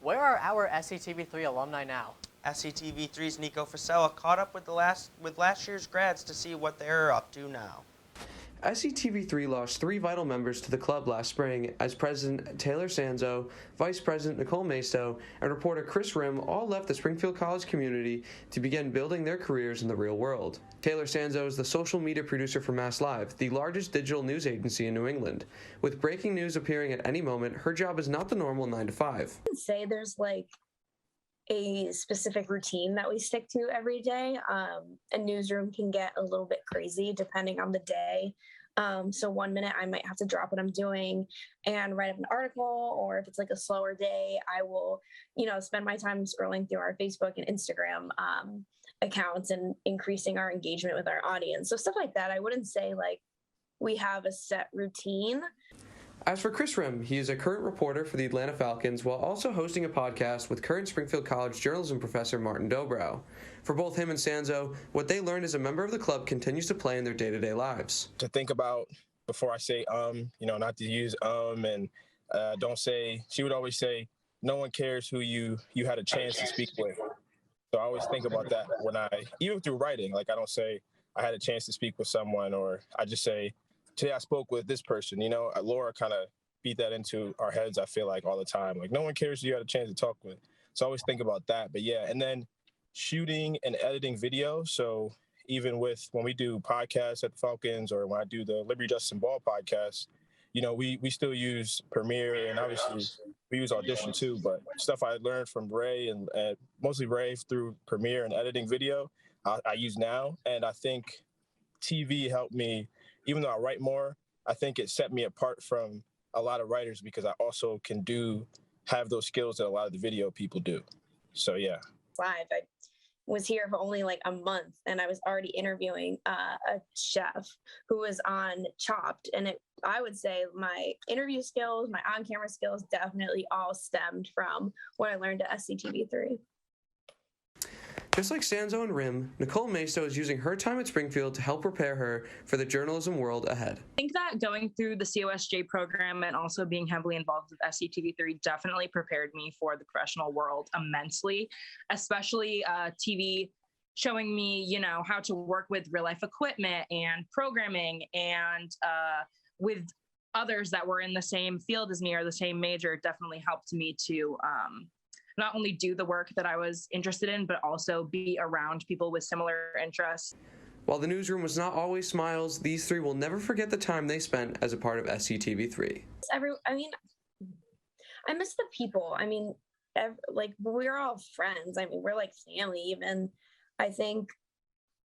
Where are our SCTV3 alumni now? SCTV3's Nico Fasella caught up with last year's grads to see what they're up to now. SCTV3 lost 3 vital members to the club last spring as President Taylor Sanzo, Vice President Nicole Maisto, and reporter Kris Rhim all left the Springfield College community to begin building their careers in the real world. Taylor Sanzo is the social media producer for Mass Live, the largest digital news agency in New England. With breaking news appearing at any moment, her job is not the normal 9 to 5. I would say there's like a specific routine that we stick to every day. A newsroom can get a little bit crazy depending on the day. So one minute I might have to drop what I'm doing and write up an article, or if it's like a slower day, I will, spend my time scrolling through our Facebook and Instagram accounts and increasing our engagement with our audience. So stuff like that. I wouldn't say like we have a set routine. As for Kris Rhim, he is a current reporter for the Atlanta Falcons while also hosting a podcast with current Springfield College journalism professor Martin Dobrow. For both him and Sanzo, what they learned as a member of the club continues to play in their day-to-day lives. To think about before I say, not to use and don't say, she would always say, no one cares who you had a chance to speak with. So I always think about that when even through writing, like I don't say I had a chance to speak with someone, or I just say, today I spoke with this person. Laura kind of beat that into our heads, I feel like, all the time. Like, no one cares who you had a chance to talk with. So I always think about that. But yeah, and then shooting and editing video. So even when we do podcasts at the Falcons, or when I do the Liberty Justice and Ball podcast, we still use Premiere, and obviously we use Audition too. But stuff I learned from Ray and mostly Ray through Premiere and editing video, I use now. And I think TV helped me. Even though I write more, I think it set me apart from a lot of writers because I also can have those skills that a lot of the video people do. So, yeah. Live, I was here for only like a month, and I was already interviewing a chef who was on Chopped. And I would say my interview skills, my on-camera skills definitely all stemmed from what I learned at SCTV3. Just like Sanzo and Rhim, Nicole Maisto is using her time at Springfield to help prepare her for the journalism world ahead. I think that going through the COSJ program and also being heavily involved with SCTV3 definitely prepared me for the professional world immensely, especially TV showing me, how to work with real life equipment and programming, and with others that were in the same field as me or the same major. Definitely helped me to not only do the work that I was interested in, but also be around people with similar interests. While the newsroom was not always smiles, these 3 will never forget the time they spent as a part of SCTV3. I miss the people. We're all friends. We're like family even. I think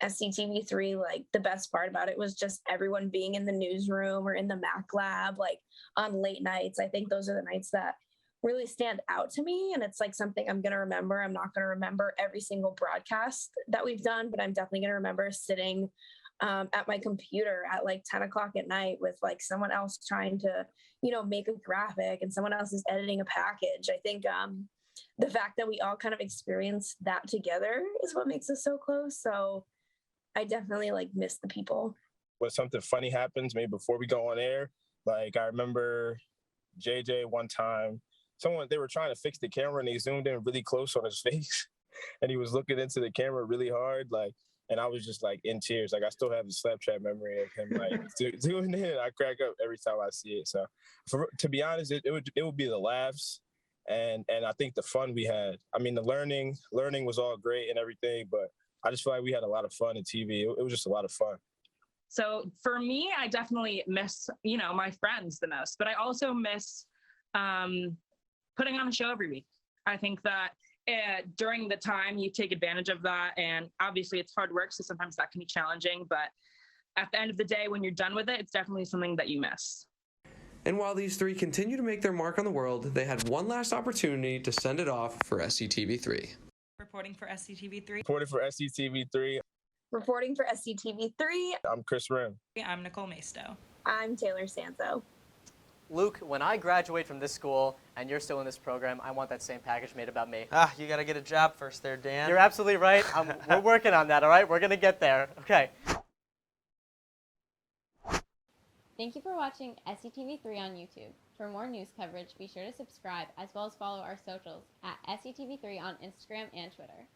SCTV3, like the best part about it was just everyone being in the newsroom or in the Mac lab, like on late nights. I think those are the nights that really stand out to me, and it's like something I'm going to remember. I'm not going to remember every single broadcast that we've done, but I'm definitely going to remember sitting at my computer at like 10 o'clock at night with like someone else trying to, make a graphic, and someone else is editing a package. I think the fact that we all kind of experienced that together is what makes us so close. So I definitely like miss the people. When something funny happens, maybe before we go on air, like I remember JJ one time, they were trying to fix the camera and they zoomed in really close on his face and he was looking into the camera really hard, and I was just like in tears. Like I still have the Snapchat memory of him like doing it. I crack up every time I see it. So to be honest, it would be the laughs and I think the fun we had. The learning was all great and everything, but I just feel like we had a lot of fun in TV. It was just a lot of fun. So for me, I definitely miss, my friends the most, but I also miss putting on a show every week. I think that during the time you take advantage of that, and obviously it's hard work, so sometimes that can be challenging, but at the end of the day, when you're done with it, it's definitely something that you miss. And while these 3 continue to make their mark on the world, they had one last opportunity to send it off for SCTV3. Reporting for SCTV3. Reporting for SCTV3. Reporting for SCTV3. I'm Kris Rhim. I'm Nicole Maisto. I'm Taylor Sanzo. Luke, when I graduate from this school and you're still in this program, I want that same package made about me. You got to get a job first there, Dan. You're absolutely right. We're working on that, all right? We're going to get there. Okay. Thank you for watching SCTV3 on YouTube. For more news coverage, be sure to subscribe as well as follow our socials at SCTV3 on Instagram and Twitter.